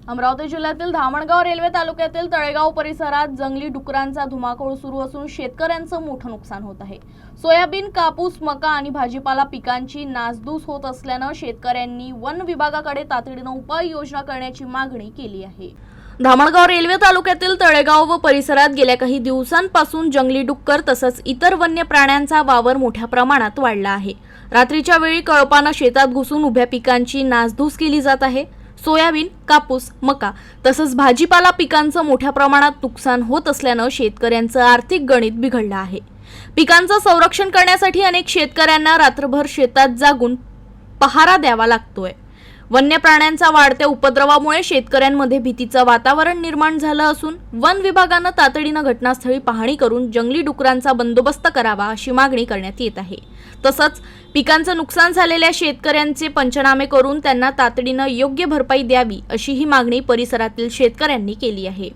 अमरावती जिल्ह्यातील धामणगाव रेल्वे तालुक्यातील तळेगाव परिसरात जंगली डुकरांचा धुमाकूळ सुरू असून शेतकऱ्यांचं मोठं नुकसान होत आहे। सोयाबीन, कापूस, मका आणि भाजीपाला पिकांची नासधूस होत असल्यानं शेतकऱ्यांनी वन विभागाकडे तातडीनं उपाययोजना करण्याची मागणी केली आहे। धामणगाव रेल्वे तालुक्यातील तळेगाव व परिसरात गेल्या काही दिवसांपासून जंगली डुक्कर तसंच इतर वन्य प्राण्यांचा वावर मोठ्या प्रमाणात वाढला आहे। रात्रीच्या वेळी कळपानं शेतात घुसून उभ्या पिकांची नासधूस केली जात आहे। सोयाबीन, कापूस, मका तसंच भाजीपाला पिकांचं मोठ्या प्रमाणात नुकसान होत असल्यानं शेतकऱ्यांचं आर्थिक गणित बिघडलं आहे। पिकांचं संरक्षण करण्यासाठी अनेक शेतकऱ्यांना रात्रभर शेतात जागून पहारा द्यावा लागतोय। वन्य प्राण्यांचा वाढत्या उपद्रवामुळे शेतकऱ्यांमध्ये भीतीचं वातावरण निर्माण झालं असून वन विभागानं तातडीनं घटनास्थळी पाहणी करून जंगली डुकरांचा बंदोबस्त करावा अशी मागणी करण्यात येत आहे। तसंच पिकांचं नुकसान झालेल्या शेतकऱ्यांचे पंचनामे करून त्यांना तातडीनं योग्य भरपाई द्यावी अशी ही मागणी परिसरातील शेतकऱ्यांनी केली आहे।